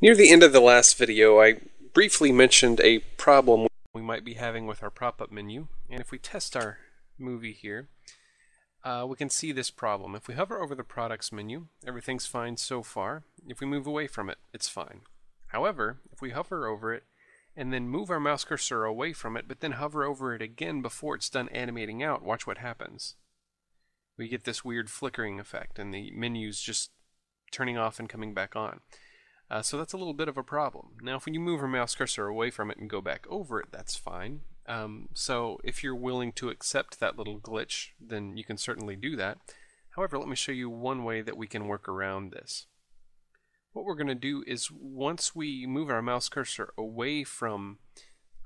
Near the end of the last video, I briefly mentioned a problem we might be having with our pop-up menu, and if we test our movie here, we can see this problem. If we hover over the products menu, everything's fine so far. If we move away from it, it's fine. However, if we hover over it and then move our mouse cursor away from it, but then hover over it again before it's done animating out, watch what happens. We get this weird flickering effect, and the menu's just turning off and coming back on. So that's a little bit of a problem. Now, if you move our mouse cursor away from it and go back over it, that's fine. So if you're willing to accept that little glitch, then you can certainly do that. However, let me show you one way that we can work around this. What we're going to do is once we move our mouse cursor away from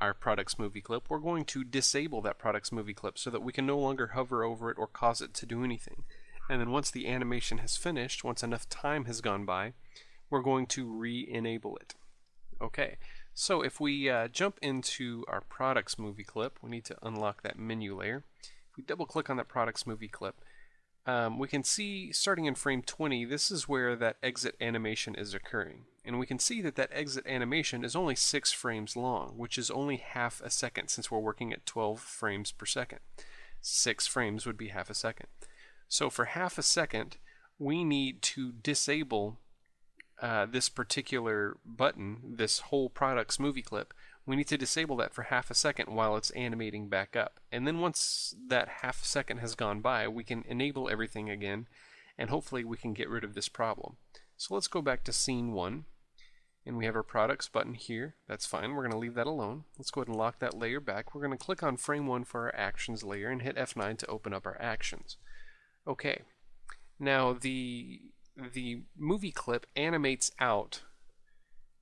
our products movie clip, we're going to disable that products movie clip so that we can no longer hover over it or cause it to do anything. And then once the animation has finished, once enough time has gone by, we're going to re-enable it. Okay, so if we jump into our products movie clip, we need to unlock that menu layer. If we double click on that products movie clip, we can see starting in frame 20, this is where that exit animation is occurring. And we can see that that exit animation is only 6 frames long, which is only half a second since we're working at 12 frames per second. 6 frames would be half a second. So for half a second, we need to disable this particular button, this whole products movie clip. We need to disable that for half a second while it's animating back up. And then once that half second has gone by, we can enable everything again, and hopefully we can get rid of this problem. So let's go back to scene 1, and we have our products button here. That's fine, we're going to leave that alone. Let's go ahead and lock that layer back. We're going to click on frame 1 for our actions layer and hit F9 to open up our actions. Okay, now the movie clip animates out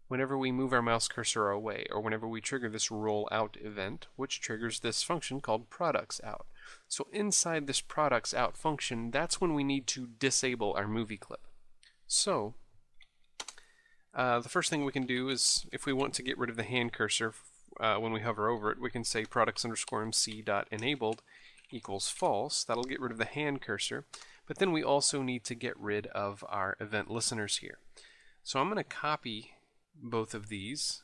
whenever we move our mouse cursor away, or whenever we trigger this roll out event, which triggers this function called products out. So inside this products out function, that's when we need to disable our movie clip. So the first thing we can do is, if we want to get rid of the hand cursor when we hover over it, we can say products_mc.enabled equals false. That'll get rid of the hand cursor. But then we also need to get rid of our event listeners here. So I'm going to copy both of these,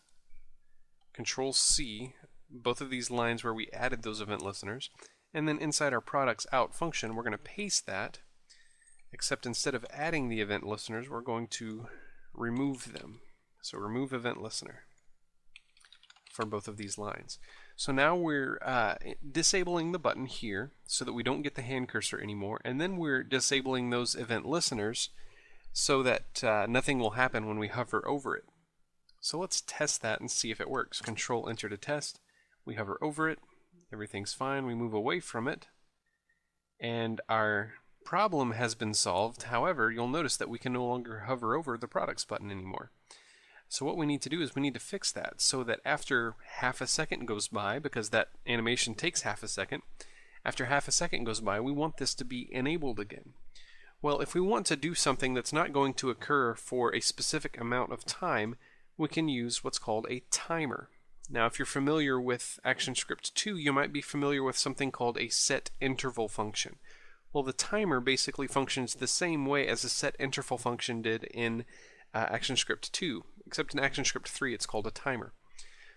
Control C, both of these lines where we added those event listeners, and then inside our products out function we're going to paste that, except instead of adding the event listeners we're going to remove them. So remove event listener for both of these lines. So now we're disabling the button here so that we don't get the hand cursor anymore, and then we're disabling those event listeners so that nothing will happen when we hover over it. So let's test that and see if it works. Control Enter to test. We hover over it, everything's fine. We move away from it, and our problem has been solved. However, you'll notice that we can no longer hover over the products button anymore. So what we need to do is we need to fix that so that after half a second goes by, because that animation takes half a second, after half a second goes by, we want this to be enabled again. Well, if we want to do something that's not going to occur for a specific amount of time, we can use what's called a timer. Now, if you're familiar with ActionScript 2, you might be familiar with something called a set interval function. Well, the timer basically functions the same way as a set interval function did in ActionScript 2, except in ActionScript 3 it's called a timer.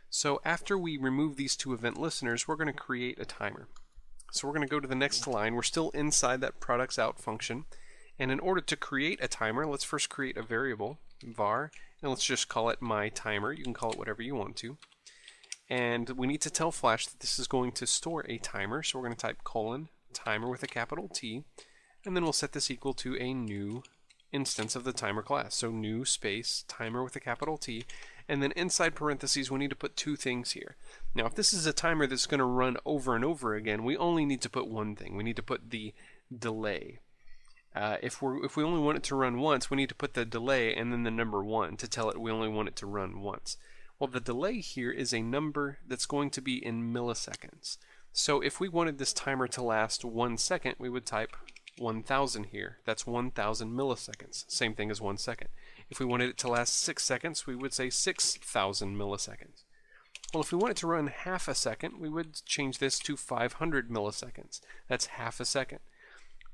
So after we remove these two event listeners, we're going to create a timer. So we're going to go to the next line. We're still inside that products out function, and in order to create a timer, let's first create a variable, var, and let's just call it my timer. You can call it whatever you want to. And we need to tell Flash that this is going to store a timer, so we're going to type :timer with a capital T, and then we'll set this equal to a new instance of the timer class. So new space timer with a capital T, and then inside parentheses we need to put two things here. Now if this is a timer that's going to run over and over again, we only need to put one thing. We need to put the delay. If we only want it to run once, we need to put the delay and then the number 1 to tell it we only want it to run once. Well, the delay here is a number that's going to be in milliseconds. So if we wanted this timer to last 1 second, we would type 1000 here. That's 1000 milliseconds. Same thing as 1 second. If we wanted it to last 6 seconds, we would say 6000 milliseconds. Well, if we want it to run half a second, we would change this to 500 milliseconds. That's half a second.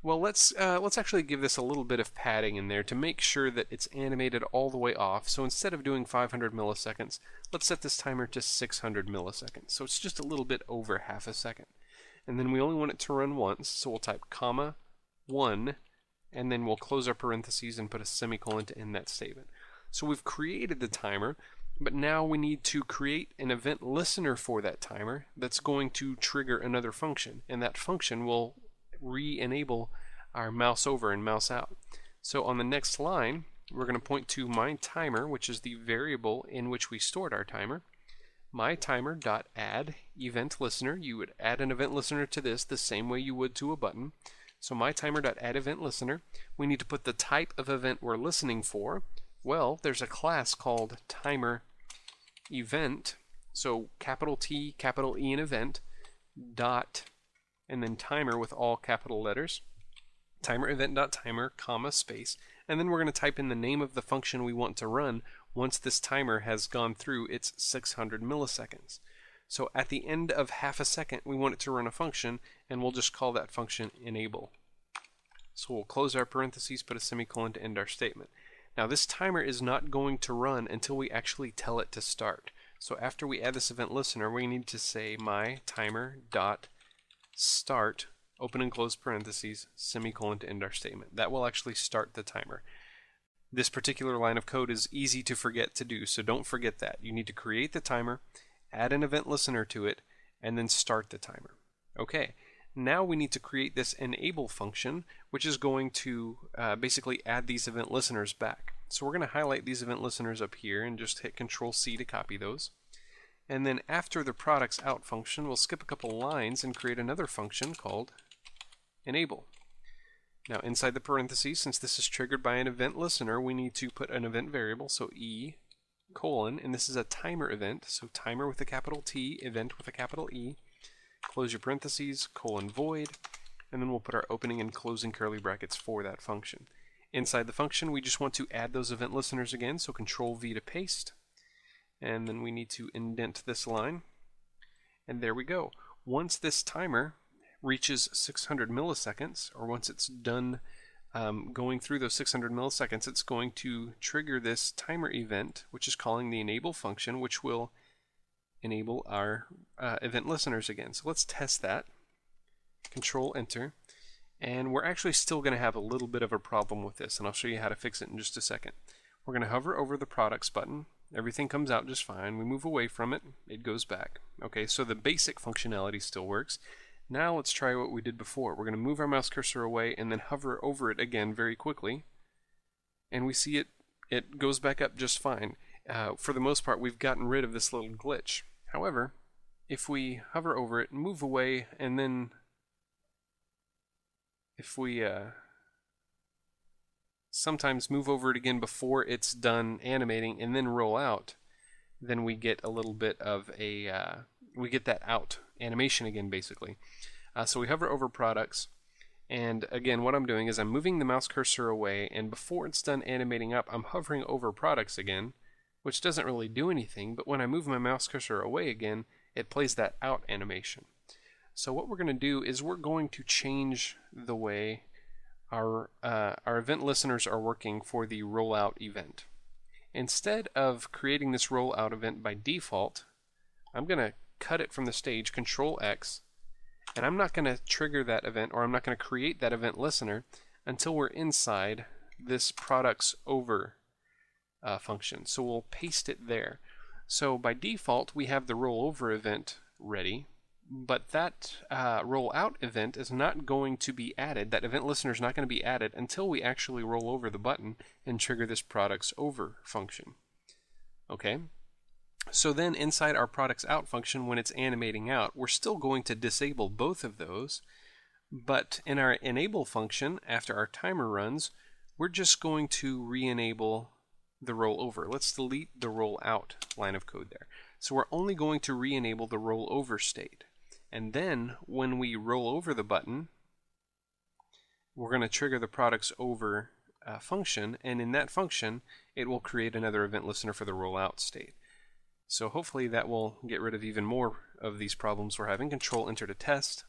Well, let's actually give this a little bit of padding in there to make sure that it's animated all the way off. So instead of doing 500 milliseconds, let's set this timer to 600 milliseconds. So it's just a little bit over half a second. And then we only want it to run once, so we'll type comma 1, and then we'll close our parentheses and put a semicolon to end that statement. So we've created the timer, but now we need to create an event listener for that timer that's going to trigger another function, and that function will re-enable our mouse over and mouse out. So on the next line, we're going to point to my timer, which is the variable in which we stored our timer. My timer.add event listener. You would add an event listener to this the same way you would to a button. So my timer.add event listener. We need to put the type of event we're listening for. Well, there's a class called timer event. So capital T, capital E in event, dot, and then timer with all capital letters. Timer event.timer, comma, space. And then we're going to type in the name of the function we want to run once this timer has gone through its 600 milliseconds. So at the end of half a second, we want it to run a function, and we'll just call that function enable. So we'll close our parentheses, put a semicolon to end our statement. Now this timer is not going to run until we actually tell it to start. So after we add this event listener, we need to say my timer dot start, open and close parentheses, semicolon to end our statement. That will actually start the timer. This particular line of code is easy to forget to do, so don't forget that. You need to create the timer, add an event listener to it, and then start the timer. Okay, now we need to create this enable function, which is going to basically add these event listeners back. So we're going to highlight these event listeners up here and just hit Control-C to copy those. And then after the products out function, we'll skip a couple lines and create another function called enable. Now inside the parentheses, since this is triggered by an event listener, we need to put an event variable, so E colon, and this is a timer event, so timer with a capital T, event with a capital E, close your parentheses, colon void, and then we'll put our opening and closing curly brackets for that function. Inside the function, we just want to add those event listeners again, so Control V to paste, and then we need to indent this line, and there we go. Once this timer reaches 600 milliseconds, or once it's done going through those 600 milliseconds, it's going to trigger this timer event, which is calling the enable function, which will enable our event listeners again. So let's test that. Control Enter. And we're actually still going to have a little bit of a problem with this, and I'll show you how to fix it in just a second. We're going to hover over the products button. Everything comes out just fine. We move away from it. It goes back. Okay, so the basic functionality still works. Now let's try what we did before. We're going to move our mouse cursor away and then hover over it again very quickly. And we see it goes back up just fine. For the most part, we've gotten rid of this little glitch. However, if we hover over it, move away, and then if we sometimes move over it again before it's done animating and then roll out, then we get a little bit of a, we get that out animation again basically. So we hover over products, and again what I'm doing is I'm moving the mouse cursor away, and before it's done animating up, I'm hovering over products again, which doesn't really do anything, but when I move my mouse cursor away again, it plays that out animation. So what we're going to do is we're going to change the way our event listeners are working for the rollout event. Instead of creating this rollout event by default, I'm going to cut it from the stage, Control X, and I'm not going to trigger that event, or I'm not going to create that event listener until we're inside this products over function. So we'll paste it there. So by default, we have the rollover event ready, but that rollout event is not going to be added. That event listener is not going to be added until we actually roll over the button and trigger this products over function. Okay. So then inside our products out function, when it's animating out, we're still going to disable both of those, but in our enable function, after our timer runs, we're just going to re-enable the rollover. Let's delete the rollout line of code there. So we're only going to re-enable the rollover state. And then when we roll over the button, we're going to trigger the products over function, and in that function, it will create another event listener for the rollout state. So hopefully that will get rid of even more of these problems we're having. Control Enter to test.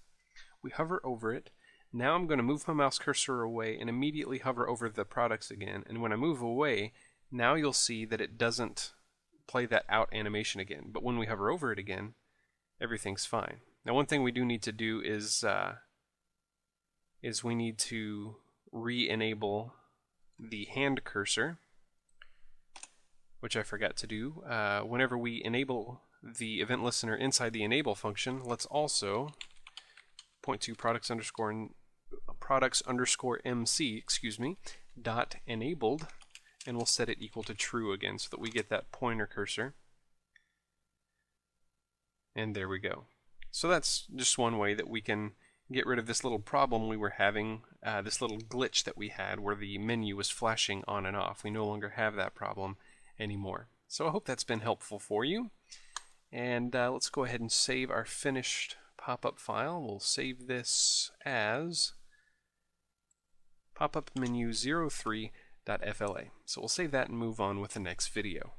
We hover over it. Now I'm going to move my mouse cursor away and immediately hover over the products again. And when I move away, now you'll see that it doesn't play that out animation again. But when we hover over it again, everything's fine. Now one thing we do need to do is we need to re-enable the hand cursor, which I forgot to do. Whenever we enable the event listener inside the enable function, let's also point to products underscore MC, dot enabled, and we'll set it equal to true again so that we get that pointer cursor. And there we go. So that's just one way that we can get rid of this little problem we were having, this little glitch that we had where the menu was flashing on and off. We no longer have that problem anymore. So I hope that's been helpful for you. And let's go ahead and save our finished pop-up file. We'll save this as pop-up menu 03.fla. So we'll save that and move on with the next video.